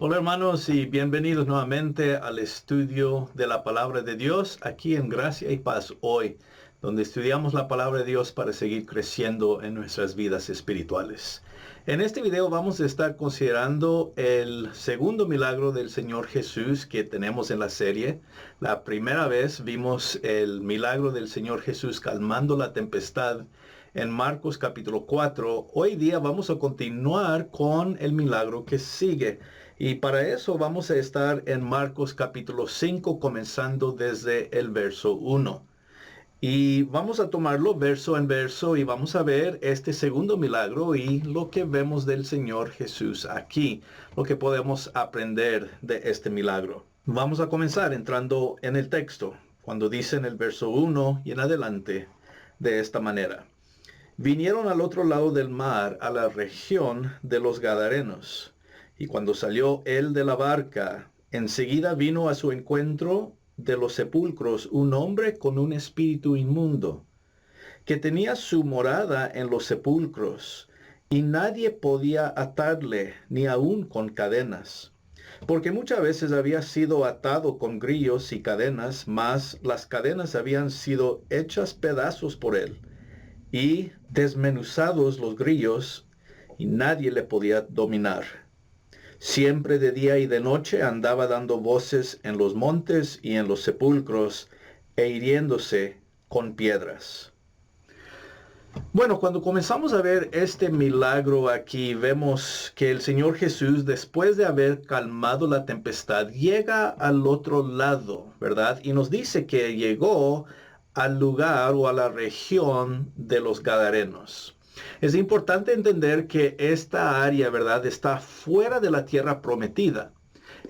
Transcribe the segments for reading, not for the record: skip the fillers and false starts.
Hola hermanos y bienvenidos nuevamente al estudio de la palabra de Dios aquí en Gracia y Paz hoy, donde estudiamos la palabra de Dios para seguir creciendo en nuestras vidas espirituales. En este video vamos a estar considerando el segundo milagro del Señor Jesús que tenemos en la serie. La primera vez vimos el milagro del Señor Jesús calmando la tempestad en Marcos capítulo 4. Hoy día vamos a continuar con el milagro que sigue. Y para eso vamos a estar en Marcos capítulo 5, comenzando desde el verso 1. Y vamos a tomarlo verso en verso y vamos a ver este segundo milagro y lo que vemos del Señor Jesús aquí, lo que podemos aprender de este milagro. Vamos a comenzar entrando en el texto, cuando dice en el verso 1 y en adelante, de esta manera. Vinieron al otro lado del mar, a la región de los Gadarenos. Y cuando salió él de la barca, enseguida vino a su encuentro de los sepulcros un hombre con un espíritu inmundo, que tenía su morada en los sepulcros, y nadie podía atarle, ni aun con cadenas, porque muchas veces había sido atado con grillos y cadenas, mas las cadenas habían sido hechas pedazos por él, y desmenuzados los grillos, y nadie le podía dominar. Siempre de día y de noche andaba dando voces en los montes y en los sepulcros, e hiriéndose con piedras. Bueno, cuando comenzamos a ver este milagro aquí, vemos que el Señor Jesús, después de haber calmado la tempestad, llega al otro lado, ¿verdad? Y nos dice que llegó al lugar o a la región de los Gadarenos. Es importante entender que esta área, ¿verdad?, está fuera de la tierra prometida.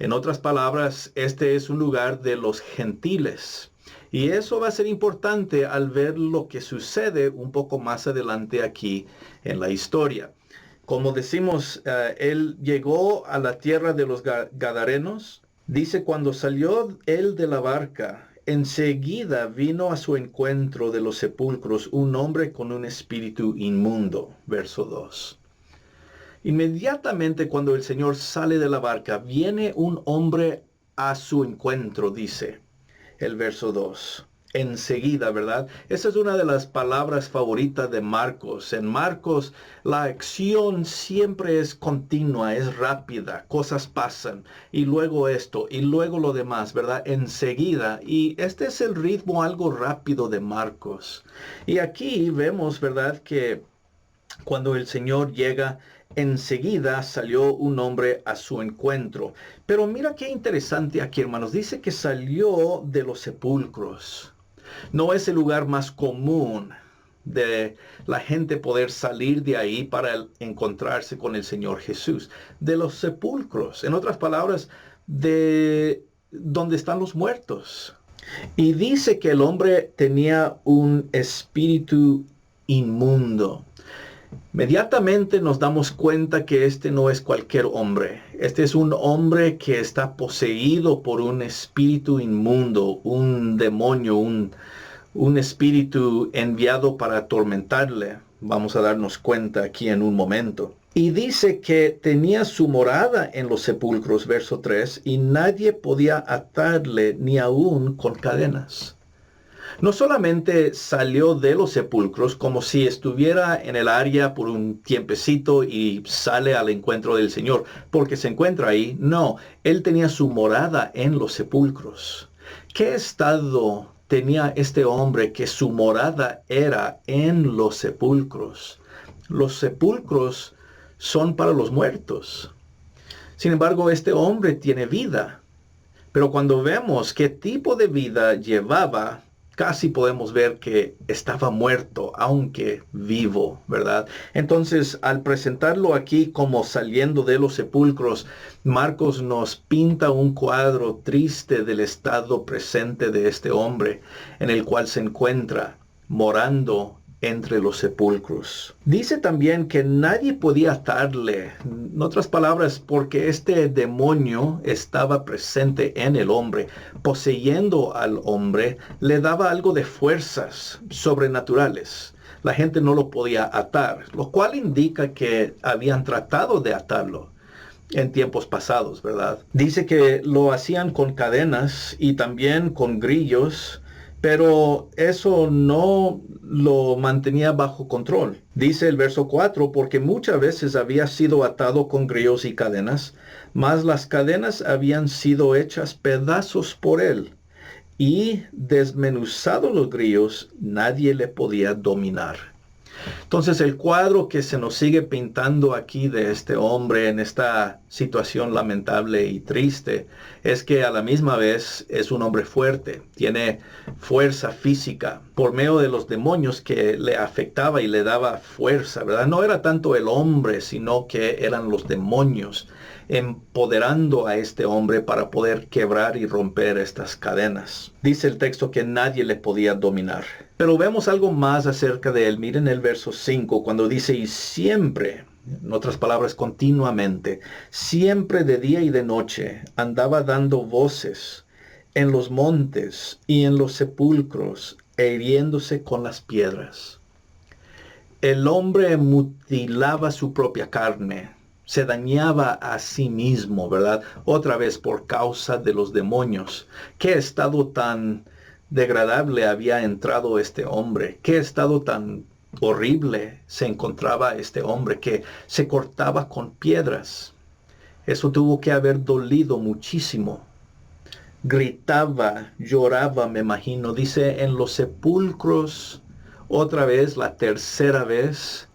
En otras palabras, este es un lugar de los gentiles. Y eso va a ser importante al ver lo que sucede un poco más adelante aquí en la historia. Como decimos, él llegó a la tierra de los Gadarenos. Dice, cuando salió él de la barca, enseguida vino a su encuentro de los sepulcros un hombre con un espíritu inmundo. Verso 2. Inmediatamente cuando el Señor sale de la barca, viene un hombre a su encuentro, dice el verso 2. Enseguida, ¿verdad? Esa es una de las palabras favoritas de Marcos. En Marcos, la acción siempre es continua, es rápida, cosas pasan, y luego esto, y luego lo demás, ¿verdad? Enseguida, y este es el ritmo algo rápido de Marcos. Y aquí vemos, ¿verdad?, que cuando el Señor llega, enseguida salió un hombre a su encuentro. Pero mira qué interesante aquí, hermanos. Dice que salió de los sepulcros. No es el lugar más común de la gente poder salir de ahí para encontrarse con el Señor Jesús. De los sepulcros. En otras palabras, de donde están los muertos. Y dice que el hombre tenía un espíritu inmundo. Inmediatamente nos damos cuenta que este no es cualquier hombre. Este es un hombre que está poseído por un espíritu inmundo, un demonio, un espíritu enviado para atormentarle. Vamos a darnos cuenta aquí en un momento. Y dice que tenía su morada en los sepulcros, verso 3, y nadie podía atarle ni aún con cadenas. No solamente salió de los sepulcros como si estuviera en el área por un tiempecito y sale al encuentro del Señor, porque se encuentra ahí. No, él tenía su morada en los sepulcros. ¿Qué estado tenía este hombre que su morada era en los sepulcros? Los sepulcros son para los muertos. Sin embargo, este hombre tiene vida. Pero cuando vemos qué tipo de vida llevaba, casi podemos ver que estaba muerto, aunque vivo, ¿verdad? Entonces, al presentarlo aquí como saliendo de los sepulcros, Marcos nos pinta un cuadro triste del estado presente de este hombre, en el cual se encuentra morando entre los sepulcros. Dice también que nadie podía atarle, en otras palabras, porque este demonio estaba presente en el hombre, poseyendo al hombre, le daba algo de fuerzas sobrenaturales. La gente no lo podía atar, lo cual indica que habían tratado de atarlo. en tiempos pasados, ¿verdad? Dice que lo hacían con cadenas y también con grillos, pero eso no lo mantenía bajo control. Dice el verso 4, porque muchas veces había sido atado con grillos y cadenas, mas las cadenas habían sido hechas pedazos por él, y desmenuzados los grillos, nadie le podía dominar. Entonces el cuadro que se nos sigue pintando aquí de este hombre en esta situación lamentable y triste es que a la misma vez es un hombre fuerte, tiene fuerza física por medio de los demonios que le afectaba y le daba fuerza, ¿verdad? No era tanto el hombre, sino que eran los demonios empoderando a este hombre para poder quebrar y romper estas cadenas. Dice el texto que nadie le podía dominar. Pero vemos algo más acerca de él. Miren el verso 5 cuando dice, y siempre, en otras palabras, continuamente, siempre de día y de noche, andaba dando voces en los montes y en los sepulcros, e hiriéndose con las piedras. El hombre mutilaba su propia carne, se dañaba a sí mismo, ¿verdad? Otra vez por causa de los demonios. ¿Qué estado tan degradable había entrado este hombre? ¿Qué estado tan horrible se encontraba este hombre que se cortaba con piedras? Eso tuvo que haber dolido muchísimo. Gritaba, lloraba, me imagino. Dice, en los sepulcros, otra vez, la tercera vez,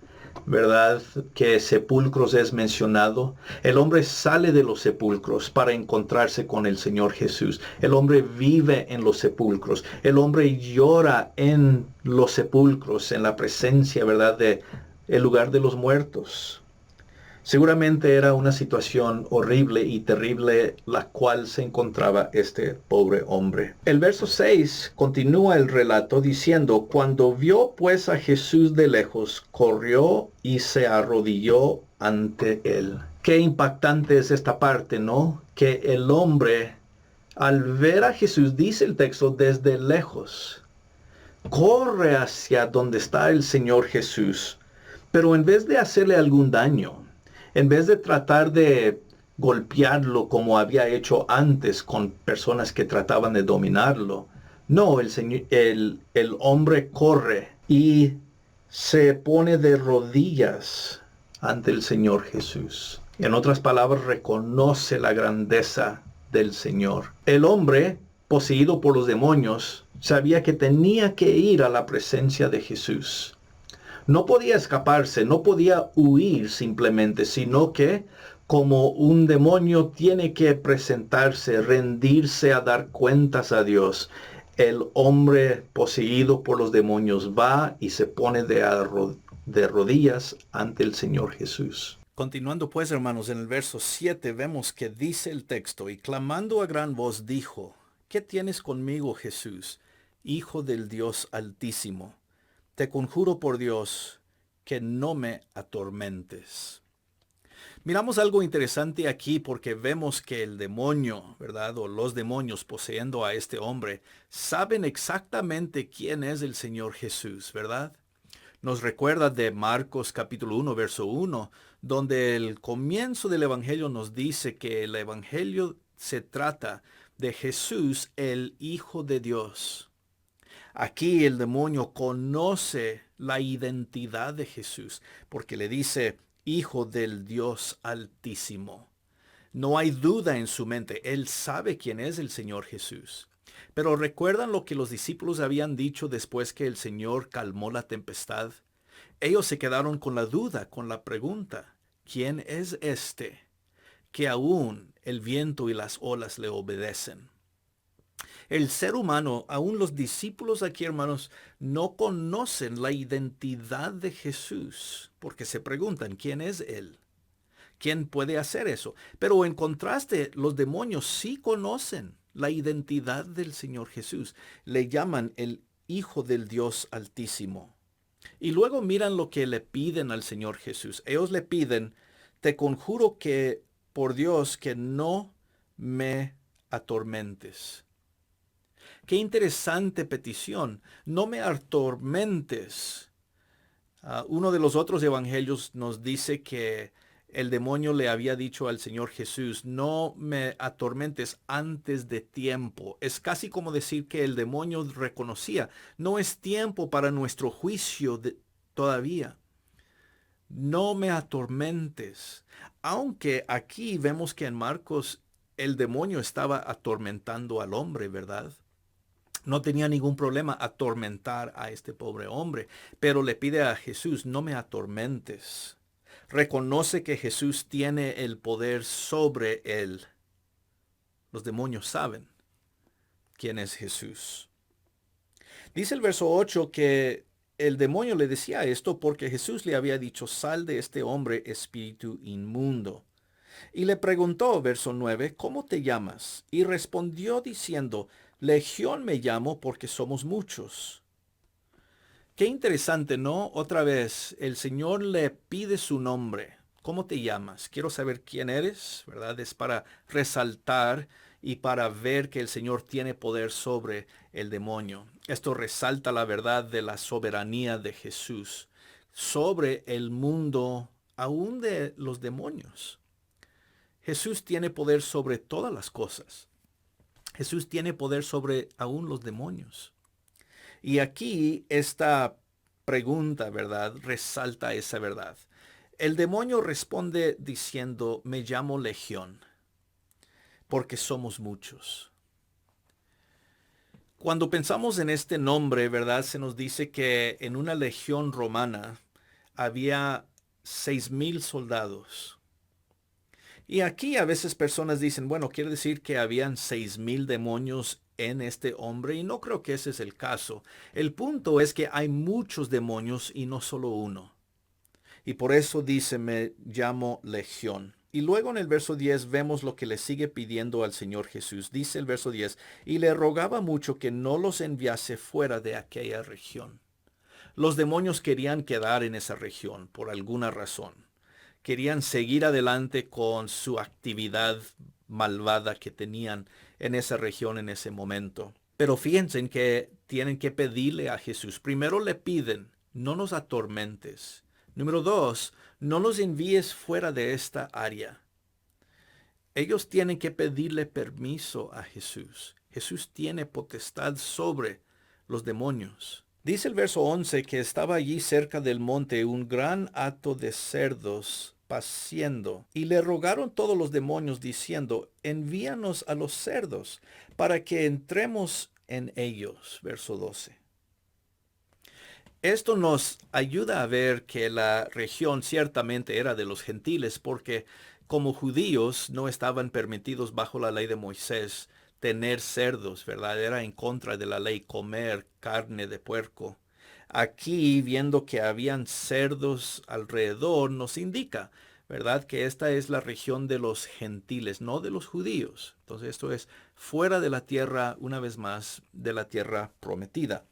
¿verdad? Que sepulcros es mencionado. El hombre sale de los sepulcros para encontrarse con el Señor Jesús. El hombre vive en los sepulcros. El hombre llora en los sepulcros, en la presencia, ¿verdad? De el lugar de los muertos. Seguramente era una situación horrible y terrible la cual se encontraba este pobre hombre. El verso 6 continúa el relato diciendo, cuando vio pues a Jesús de lejos, corrió y se arrodilló ante él. Qué impactante es esta parte, ¿no? Que el hombre, al ver a Jesús, dice el texto, desde lejos, corre hacia donde está el Señor Jesús, pero en vez de hacerle algún daño, en vez de tratar de golpearlo como había hecho antes con personas que trataban de dominarlo, no, el hombre corre y se pone de rodillas ante el Señor Jesús. En otras palabras, reconoce la grandeza del Señor. El hombre, poseído por los demonios, sabía que tenía que ir a la presencia de Jesús. No podía escaparse, no podía huir simplemente, sino que como un demonio tiene que presentarse, rendirse a dar cuentas a Dios. El hombre poseído por los demonios va y se pone de rodillas ante el Señor Jesús. Continuando pues, hermanos, en el verso 7 vemos que dice el texto, y clamando a gran voz dijo, ¿qué tienes conmigo, Jesús, Hijo del Dios Altísimo? Te conjuro por Dios que no me atormentes. Miramos algo interesante aquí porque vemos que el demonio, ¿verdad? O los demonios poseyendo a este hombre, saben exactamente quién es el Señor Jesús, ¿verdad? Nos recuerda de Marcos capítulo 1, verso 1, donde el comienzo del Evangelio nos dice que el Evangelio se trata de Jesús, el Hijo de Dios. Aquí el demonio conoce la identidad de Jesús porque le dice Hijo del Dios Altísimo. No hay duda en su mente, él sabe quién es el Señor Jesús. Pero ¿recuerdan lo que los discípulos habían dicho después que el Señor calmó la tempestad? Ellos se quedaron con la duda, con la pregunta, ¿quién es este que aún el viento y las olas le obedecen? El ser humano, aún los discípulos aquí, hermanos, no conocen la identidad de Jesús, porque se preguntan, ¿quién es Él? ¿Quién puede hacer eso? Pero en contraste, los demonios sí conocen la identidad del Señor Jesús. Le llaman el Hijo del Dios Altísimo. Y luego miran lo que le piden al Señor Jesús. Ellos le piden, te conjuro que por Dios que no me atormentes. Qué interesante petición. No me atormentes. Uno de los otros evangelios nos dice que el demonio le había dicho al Señor Jesús, no me atormentes antes de tiempo. Es casi como decir que el demonio reconocía, no es tiempo para nuestro juicio todavía. No me atormentes. Aunque aquí vemos que en Marcos el demonio estaba atormentando al hombre, ¿verdad? No tenía ningún problema atormentar a este pobre hombre, pero le pide a Jesús, no me atormentes. Reconoce que Jesús tiene el poder sobre él. Los demonios saben quién es Jesús. Dice el verso 8 que el demonio le decía esto porque Jesús le había dicho, sal de este hombre, espíritu inmundo. Y le preguntó, verso 9, ¿cómo te llamas? Y respondió diciendo, Legión me llamo porque somos muchos. Qué interesante, ¿no? Otra vez, el Señor le pide su nombre. ¿Cómo te llamas? Quiero saber quién eres, ¿verdad? Es para resaltar y para ver que el Señor tiene poder sobre el demonio. Esto resalta la verdad de la soberanía de Jesús sobre el mundo, aún de los demonios. Jesús tiene poder sobre todas las cosas. Jesús tiene poder sobre aún los demonios. Y aquí esta pregunta, ¿verdad? Resalta esa verdad. El demonio responde diciendo, me llamo Legión, porque somos muchos. Cuando pensamos en este nombre, ¿verdad? Se nos dice que en una legión romana había 6,000 soldados. Y aquí a veces personas dicen, bueno, quiere decir que habían 6,000 demonios en este hombre, y no creo que ese es el caso. El punto es que hay muchos demonios y no solo uno. Y por eso dice, me llamo Legión. Y luego en el verso 10 vemos lo que le sigue pidiendo al Señor Jesús. Dice el verso 10, y le rogaba mucho que no los enviase fuera de aquella región. Los demonios querían quedar en esa región por alguna razón. Querían seguir adelante con su actividad malvada que tenían en esa región en ese momento. Pero fíjense en que tienen que pedirle a Jesús. Primero le piden, no nos atormentes. Número 2, no nos envíes fuera de esta área. Ellos tienen que pedirle permiso a Jesús. Jesús tiene potestad sobre los demonios. Dice el verso 11 que estaba allí cerca del monte un gran hato de cerdos paciendo, y le rogaron todos los demonios diciendo, envíanos a los cerdos para que entremos en ellos. Verso 12. Esto nos ayuda a ver que la región ciertamente era de los gentiles, porque como judíos no estaban permitidos bajo la ley de Moisés tener cerdos, ¿verdad? Era en contra de la ley comer carne de puerco. Aquí, viendo que habían cerdos alrededor, nos indica, ¿verdad? Que esta es la región de los gentiles, no de los judíos. Entonces esto es fuera de la tierra, una vez más, de la tierra prometida.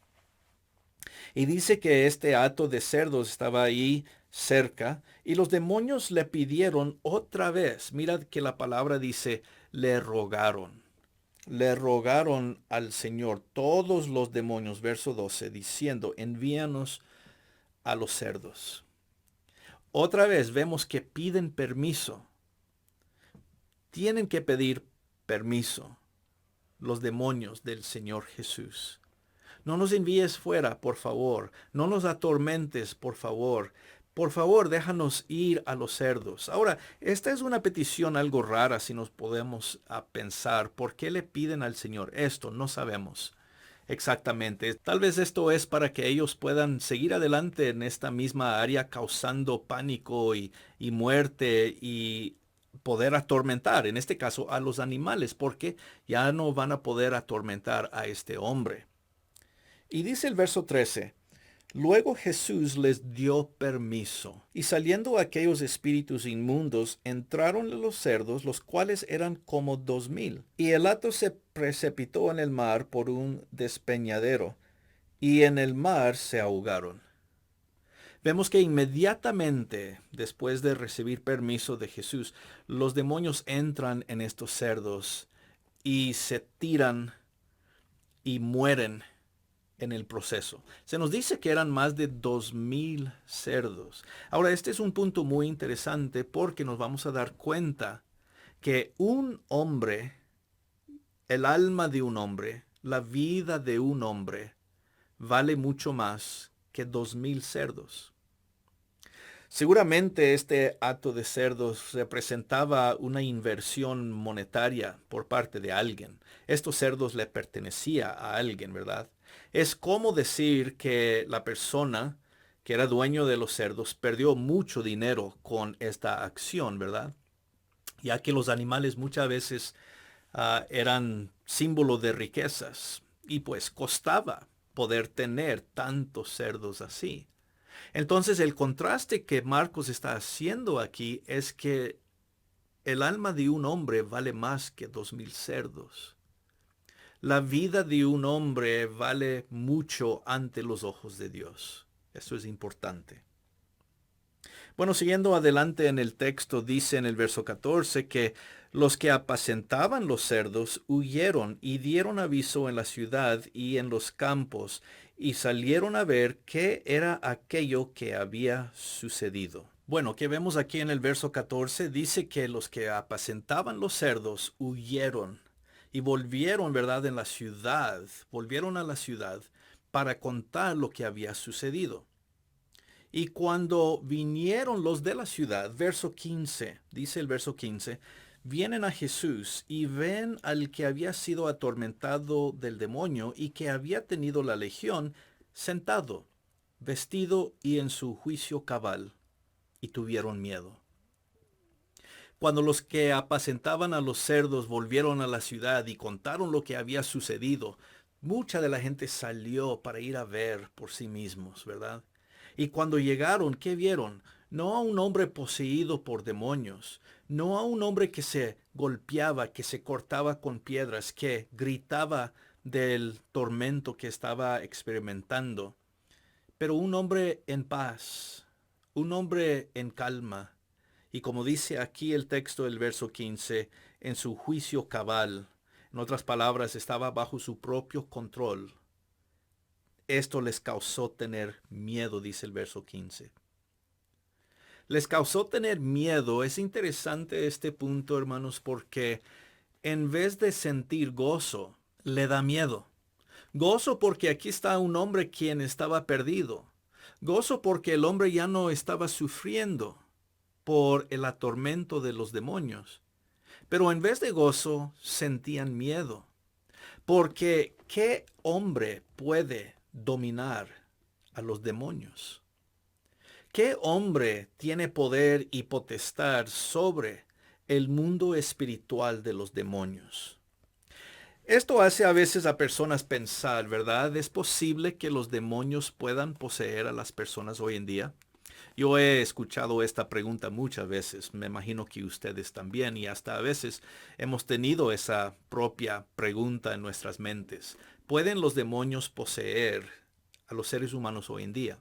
Y dice que este hato de cerdos estaba ahí cerca y los demonios le pidieron otra vez. Mirad que la palabra dice, le rogaron. Le rogaron al Señor todos los demonios, verso 12, diciendo, envíanos a los cerdos. Otra vez vemos que piden permiso. Tienen que pedir permiso los demonios del Señor Jesús. No nos envíes fuera, por favor. No nos atormentes, por favor. Por favor, déjanos ir a los cerdos. Ahora, esta es una petición algo rara si nos podemos pensar. ¿Por qué le piden al Señor esto? No sabemos exactamente. Tal vez esto es para que ellos puedan seguir adelante en esta misma área causando pánico y muerte y poder atormentar, en este caso, a los animales, porque ya no van a poder atormentar a este hombre. Y dice el verso 13, luego Jesús les dio permiso, y saliendo aquellos espíritus inmundos, entraron en los cerdos, los cuales eran como 2,000. Y el hato se precipitó en el mar por un despeñadero, y en el mar se ahogaron. Vemos que inmediatamente después de recibir permiso de Jesús, los demonios entran en estos cerdos y se tiran y mueren en el proceso. Se nos dice que eran más de 2000 cerdos. Ahora, este es un punto muy interesante porque nos vamos a dar cuenta que un hombre, el alma de un hombre, la vida de un hombre, vale mucho más que 2000 cerdos. Seguramente este hato de cerdos representaba una inversión monetaria por parte de alguien. Estos cerdos le pertenecía a alguien, ¿verdad? Es como decir que la persona que era dueño de los cerdos perdió mucho dinero con esta acción, ¿verdad? Ya que los animales muchas veces eran símbolo de riquezas y pues costaba poder tener tantos cerdos así. Entonces el contraste que Marcos está haciendo aquí es que el alma de un hombre vale más que 2000 cerdos. La vida de un hombre vale mucho ante los ojos de Dios. Eso es importante. Bueno, siguiendo adelante en el texto, dice en el verso 14 que los que apacentaban los cerdos huyeron y dieron aviso en la ciudad y en los campos y salieron a ver qué era aquello que había sucedido. Bueno, que vemos aquí en el verso 14 dice que los que apacentaban los cerdos huyeron y volvieron, ¿verdad?, en la ciudad, volvieron a la ciudad para contar lo que había sucedido. Y cuando vinieron los de la ciudad, verso 15, dice el verso 15, vienen a Jesús y ven al que había sido atormentado del demonio y que había tenido la legión sentado, vestido y en su juicio cabal, y tuvieron miedo. Cuando los que apacentaban a los cerdos volvieron a la ciudad y contaron lo que había sucedido, mucha de la gente salió para ir a ver por sí mismos, ¿verdad? Y cuando llegaron, ¿qué vieron? No a un hombre poseído por demonios, no a un hombre que se golpeaba, que se cortaba con piedras, que gritaba del tormento que estaba experimentando, pero un hombre en paz, un hombre en calma. Y como dice aquí el texto del verso 15, en su juicio cabal, en otras palabras, estaba bajo su propio control. Esto les causó tener miedo, dice el verso 15. Les causó tener miedo. Es interesante este punto, hermanos, porque en vez de sentir gozo, le da miedo. Gozo porque aquí está un hombre quien estaba perdido. Gozo porque el hombre ya no estaba sufriendo por el atormento de los demonios. Pero en vez de gozo, sentían miedo. Porque ¿qué hombre puede dominar a los demonios? ¿Qué hombre tiene poder y potestad sobre el mundo espiritual de los demonios? Esto hace a veces a personas pensar, ¿verdad? ¿Es posible que los demonios puedan poseer a las personas hoy en día? Yo he escuchado esta pregunta muchas veces, me imagino que ustedes también, y hasta a veces hemos tenido esa propia pregunta en nuestras mentes. ¿Pueden los demonios poseer a los seres humanos hoy en día?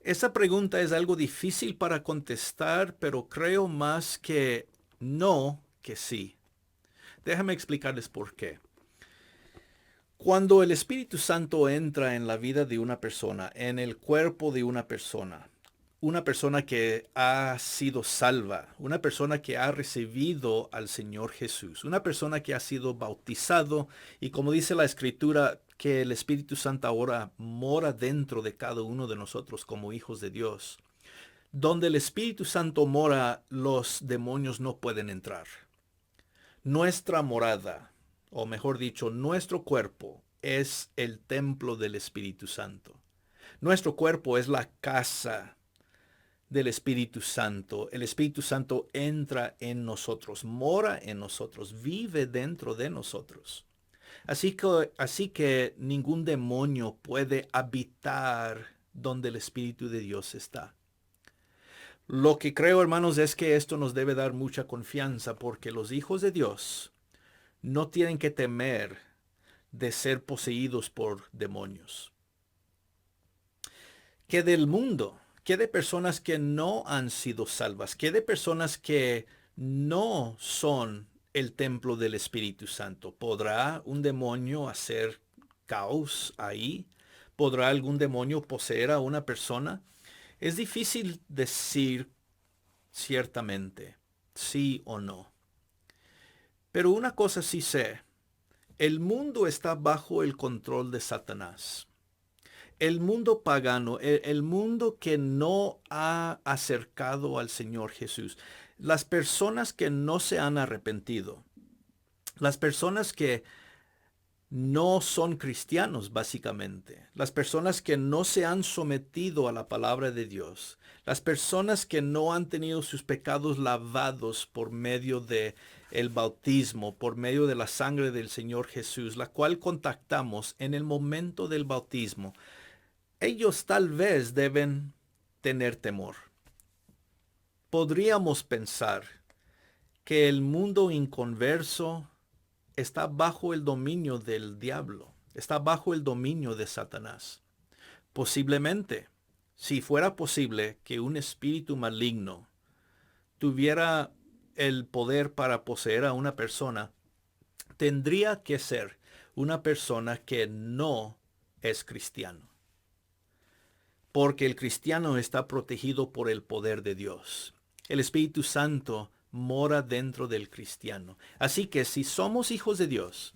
Esa pregunta es algo difícil para contestar, pero creo más que no que sí. Déjame explicarles por qué. Cuando el Espíritu Santo entra en la vida de una persona, en el cuerpo de una persona que ha sido salva, una persona que ha recibido al Señor Jesús, una persona que ha sido bautizado y como dice la Escritura, que el Espíritu Santo ahora mora dentro de cada uno de nosotros como hijos de Dios. Donde el Espíritu Santo mora, los demonios no pueden entrar. Nuestra morada, o mejor dicho, nuestro cuerpo es el templo del Espíritu Santo. Nuestro cuerpo es la casa del Espíritu Santo. El Espíritu Santo entra en nosotros, mora en nosotros, vive dentro de nosotros. Así que ningún demonio puede habitar donde el Espíritu de Dios está. Lo que creo, hermanos, es que esto nos debe dar mucha confianza porque los hijos de Dios no tienen que temer de ser poseídos por demonios. ¿Qué del mundo? ¿Qué de personas que no han sido salvas? ¿Qué de personas que no son el templo del Espíritu Santo? ¿Podrá un demonio hacer caos ahí? ¿Podrá algún demonio poseer a una persona? Es difícil decir ciertamente, sí o no. Pero una cosa sí sé, el mundo está bajo el control de Satanás. El mundo pagano, el mundo que no ha acercado al Señor Jesús, las personas que no se han arrepentido, las personas que no son cristianos, básicamente, las personas que no se han sometido a la palabra de Dios, las personas que no han tenido sus pecados lavados por medio de el bautismo, por medio de la sangre del Señor Jesús, la cual contactamos en el momento del bautismo. Ellos tal vez deben tener temor. Podríamos pensar que el mundo inconverso está bajo el dominio del diablo, está bajo el dominio de Satanás. Posiblemente, si fuera posible que un espíritu maligno tuviera el poder para poseer a una persona, tendría que ser una persona que no es cristiano. Porque el cristiano está protegido por el poder de Dios. El Espíritu Santo mora dentro del cristiano. Así que si somos hijos de Dios,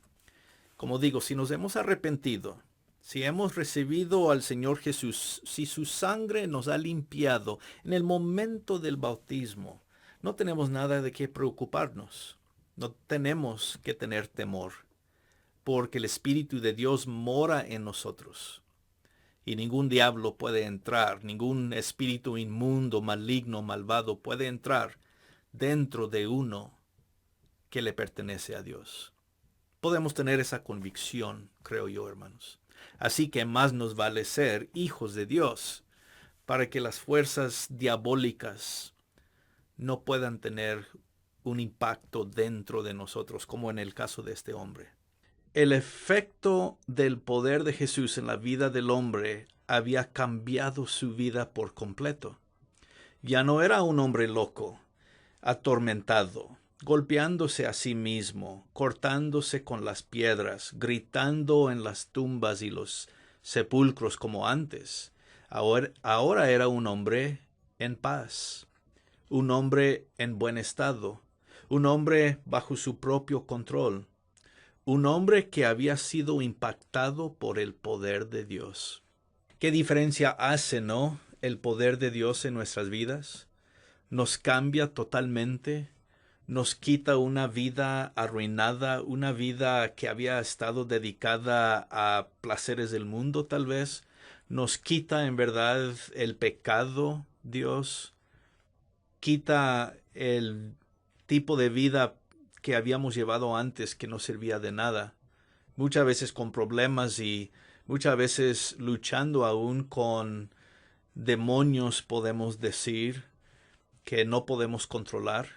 como digo, si nos hemos arrepentido, si hemos recibido al Señor Jesús, si su sangre nos ha limpiado en el momento del bautismo, no tenemos nada de qué preocuparnos. No tenemos que tener temor, porque el Espíritu de Dios mora en nosotros. Y ningún diablo puede entrar, ningún espíritu inmundo, maligno, malvado puede entrar dentro de uno que le pertenece a Dios. Podemos tener esa convicción, creo yo, hermanos. Así que más nos vale ser hijos de Dios para que las fuerzas diabólicas no puedan tener un impacto dentro de nosotros, como en el caso de este hombre. El efecto del poder de Jesús en la vida del hombre había cambiado su vida por completo. Ya no era un hombre loco, atormentado, golpeándose a sí mismo, cortándose con las piedras, gritando en las tumbas y los sepulcros como antes. Ahora era un hombre en paz, un hombre en buen estado, un hombre bajo su propio control, un hombre que había sido impactado por el poder de Dios. ¿Qué diferencia hace, no, el poder de Dios en nuestras vidas? Nos cambia totalmente, nos quita una vida arruinada, una vida que había estado dedicada a placeres del mundo tal vez. Nos quita en verdad el pecado, Dios. Quita el tipo de vida que habíamos llevado antes que no servía de nada. Muchas veces con problemas y muchas veces luchando aún con demonios, podemos decir, que no podemos controlar.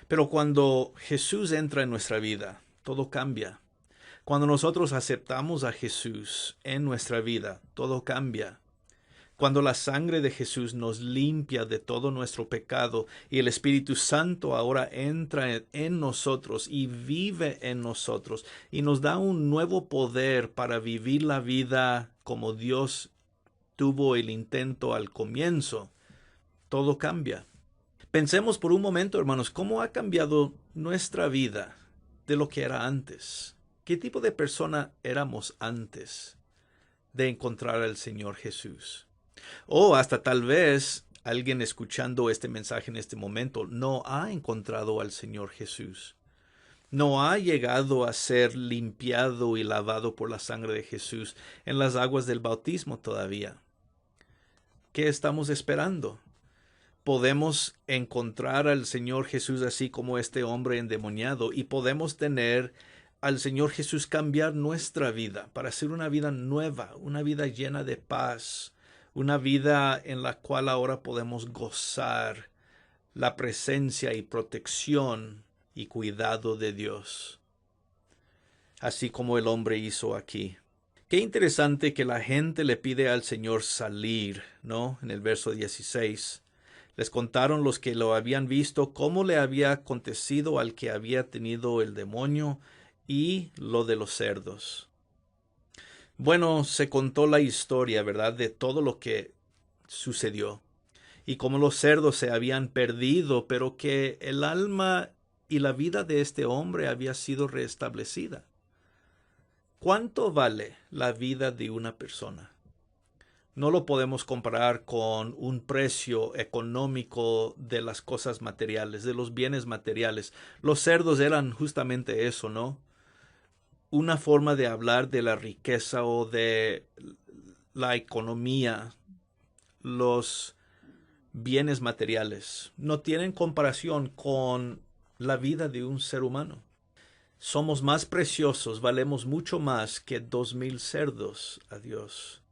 Pero cuando Jesús entra en nuestra vida, todo cambia. Cuando nosotros aceptamos a Jesús en nuestra vida, todo cambia. Cuando la sangre de Jesús nos limpia de todo nuestro pecado y el Espíritu Santo ahora entra en nosotros y vive en nosotros y nos da un nuevo poder para vivir la vida como Dios tuvo el intento al comienzo, todo cambia. Pensemos por un momento, hermanos, cómo ha cambiado nuestra vida de lo que era antes. ¿Qué tipo de persona éramos antes de encontrar al Señor Jesús? O hasta tal vez alguien escuchando este mensaje en este momento no ha encontrado al Señor Jesús. No ha llegado a ser limpiado y lavado por la sangre de Jesús en las aguas del bautismo todavía. ¿Qué estamos esperando? Podemos encontrar al Señor Jesús así como este hombre endemoniado y podemos tener al Señor Jesús cambiar nuestra vida para hacer una vida nueva, una vida llena de paz, una vida en la cual ahora podemos gozar la presencia y protección y cuidado de Dios, así como el hombre hizo aquí. Qué interesante que la gente le pide al Señor salir, ¿no? En el verso 16. Les contaron los que lo habían visto cómo le había acontecido al que había tenido el demonio y lo de los cerdos. Bueno, se contó la historia, ¿verdad?, de todo lo que sucedió y cómo los cerdos se habían perdido, pero que el alma y la vida de este hombre había sido restablecida. ¿Cuánto vale la vida de una persona? No lo podemos comparar con un precio económico de las cosas materiales, de los bienes materiales. Los cerdos eran justamente eso, ¿no? Una forma de hablar de la riqueza o de la economía, los bienes materiales. No tienen comparación con la vida de un ser humano. Somos más preciosos, valemos mucho más que 2000 cerdos a Dios.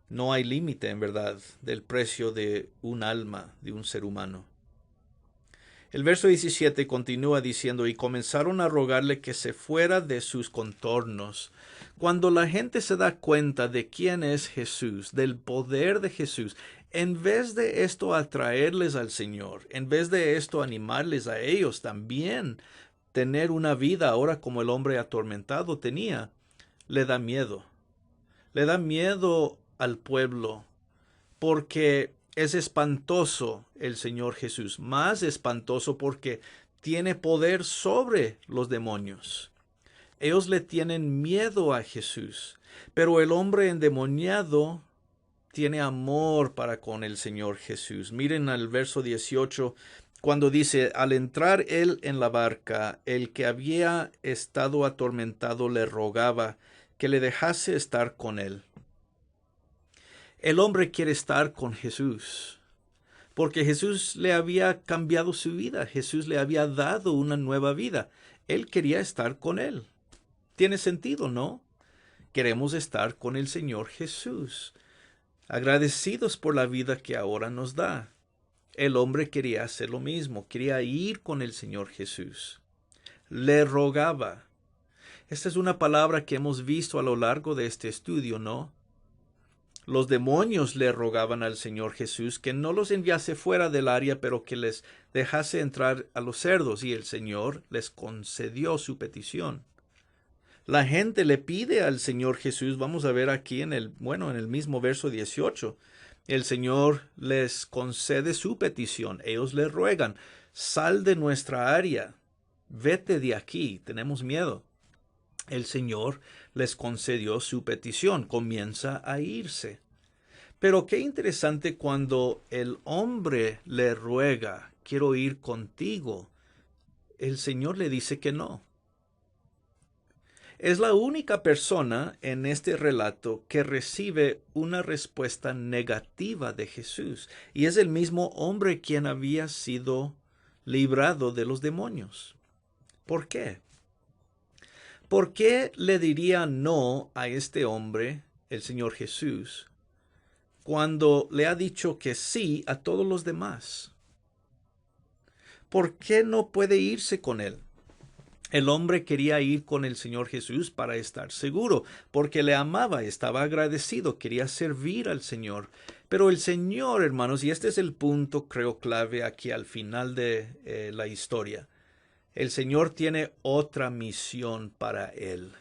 No hay límite, en verdad, del precio de un alma, de un ser humano. El verso 17 continúa diciendo, y comenzaron a rogarle que se fuera de sus contornos. Cuando la gente se da cuenta de quién es Jesús, del poder de Jesús, en vez de esto atraerles al Señor, en vez de esto animarles a ellos también, tener una vida ahora como el hombre atormentado tenía, le da miedo. Le da miedo al pueblo porque es espantoso el Señor Jesús, más espantoso porque tiene poder sobre los demonios. Ellos le tienen miedo a Jesús, pero el hombre endemoniado tiene amor para con el Señor Jesús. Miren al verso 18, cuando dice, al entrar él en la barca, el que había estado atormentado le rogaba que le dejase estar con él. El hombre quiere estar con Jesús, porque Jesús le había cambiado su vida, Jesús le había dado una nueva vida. Él quería estar con él. Tiene sentido, ¿no? Queremos estar con el Señor Jesús, agradecidos por la vida que ahora nos da. El hombre quería hacer lo mismo, quería ir con el Señor Jesús. Le rogaba. Esta es una palabra que hemos visto a lo largo de este estudio, ¿no? Los demonios le rogaban al Señor Jesús que no los enviase fuera del área, pero que les dejase entrar a los cerdos, y el Señor les concedió su petición. La gente le pide al Señor Jesús, vamos a ver aquí en el mismo verso 18, el Señor les concede su petición. Ellos le ruegan, sal de nuestra área, vete de aquí, tenemos miedo. El Señor les concedió su petición, comienza a irse. Pero qué interesante cuando el hombre le ruega, quiero ir contigo, el Señor le dice que no. Es la única persona en este relato que recibe una respuesta negativa de Jesús, y es el mismo hombre quien había sido librado de los demonios. ¿Por qué? ¿Por qué le diría no a este hombre, el Señor Jesús, cuando le ha dicho que sí a todos los demás? ¿Por qué no puede irse con él? El hombre quería ir con el Señor Jesús para estar seguro, porque le amaba, estaba agradecido, quería servir al Señor. Pero el Señor, hermanos, y este es el punto, creo, clave aquí al final de la historia, el Señor tiene otra misión para él.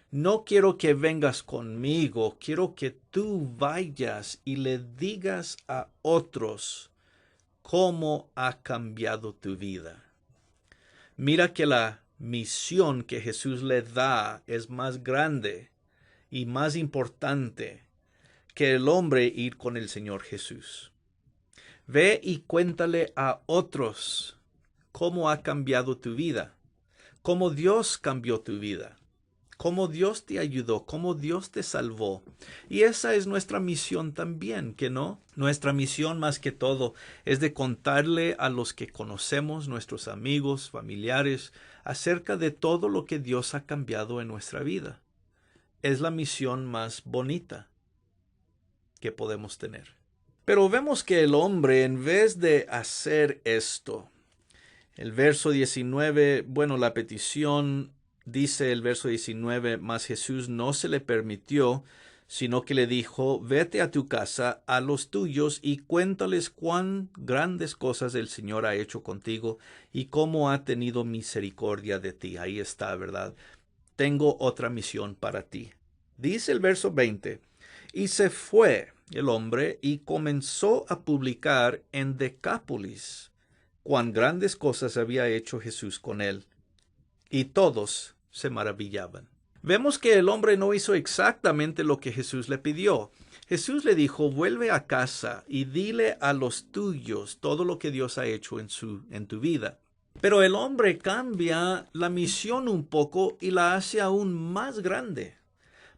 No quiero que vengas conmigo, quiero que tú vayas y le digas a otros cómo ha cambiado tu vida. Mira que la misión que Jesús le da es más grande y más importante que el hombre ir con el Señor Jesús. Ve y cuéntale a otros cómo ha cambiado tu vida, cómo Dios cambió tu vida, cómo Dios te ayudó, cómo Dios te salvó. Y esa es nuestra misión también, ¿que no? Nuestra misión más que todo es de contarle a los que conocemos, nuestros amigos, familiares, acerca de todo lo que Dios ha cambiado en nuestra vida. Es la misión más bonita que podemos tener. Pero vemos que el hombre, en vez de hacer esto, el verso 19, la petición dice el verso 19, mas Jesús no se le permitió, sino que le dijo, vete a tu casa, a los tuyos, y cuéntales cuán grandes cosas el Señor ha hecho contigo y cómo ha tenido misericordia de ti. Ahí está, ¿verdad? Tengo otra misión para ti. Dice el verso 20, y se fue el hombre y comenzó a publicar en Decápolis cuán grandes cosas había hecho Jesús con él, y todos se maravillaban. Vemos que el hombre no hizo exactamente lo que Jesús le pidió. Jesús le dijo, vuelve a casa y dile a los tuyos todo lo que Dios ha hecho en tu vida. Pero el hombre cambia la misión un poco y la hace aún más grande,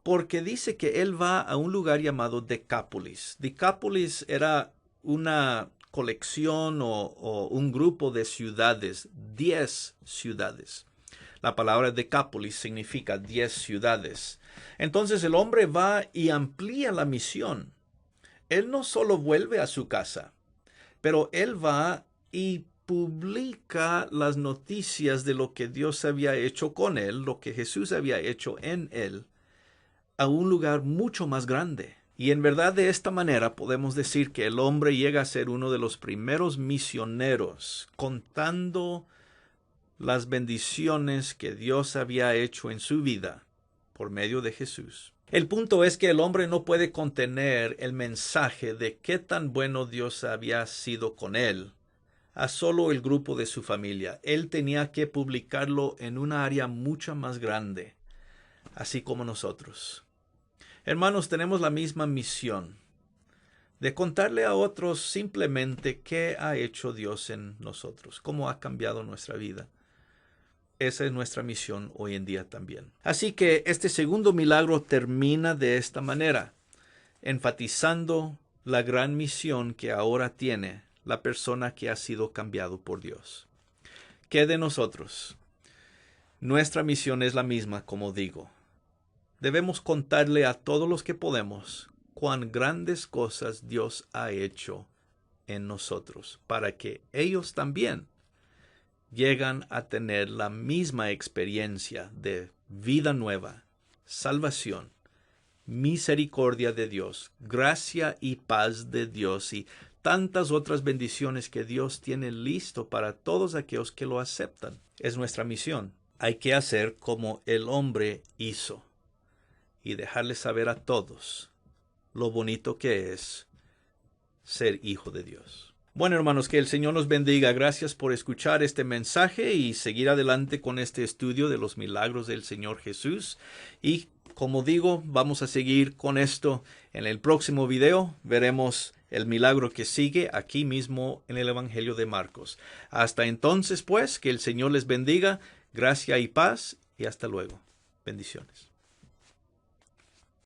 porque dice que él va a un lugar llamado Decápolis. Decápolis era una colección o un grupo de ciudades, 10 ciudades. La palabra Decápolis significa 10 ciudades. Entonces el hombre va y amplía la misión. Él no solo vuelve a su casa, pero él va y publica las noticias de lo que Dios había hecho con él, lo que Jesús había hecho en él, a un lugar mucho más grande. Y en verdad de esta manera podemos decir que el hombre llega a ser uno de los primeros misioneros, contando las bendiciones que Dios había hecho en su vida por medio de Jesús. El punto es que el hombre no puede contener el mensaje de qué tan bueno Dios había sido con él a solo el grupo de su familia. Él tenía que publicarlo en una área mucho más grande, así como nosotros. Hermanos, tenemos la misma misión de contarle a otros simplemente qué ha hecho Dios en nosotros, cómo ha cambiado nuestra vida. Esa es nuestra misión hoy en día también. Así que este segundo milagro termina de esta manera, enfatizando la gran misión que ahora tiene la persona que ha sido cambiado por Dios. ¿Qué de nosotros? Nuestra misión es la misma, como digo. Debemos contarle a todos los que podemos cuán grandes cosas Dios ha hecho en nosotros, para que ellos también llegan a tener la misma experiencia de vida nueva, salvación, misericordia de Dios, gracia y paz de Dios y tantas otras bendiciones que Dios tiene listo para todos aquellos que lo aceptan. Es nuestra misión. Hay que hacer como el hombre hizo y dejarle saber a todos lo bonito que es ser hijo de Dios. Bueno, hermanos, que el Señor nos bendiga. Gracias por escuchar este mensaje y seguir adelante con este estudio de los milagros del Señor Jesús. Y como digo, vamos a seguir con esto en el próximo video. Veremos el milagro que sigue aquí mismo en el Evangelio de Marcos. Hasta entonces, pues, que el Señor les bendiga. Gracia y paz y hasta luego. Bendiciones.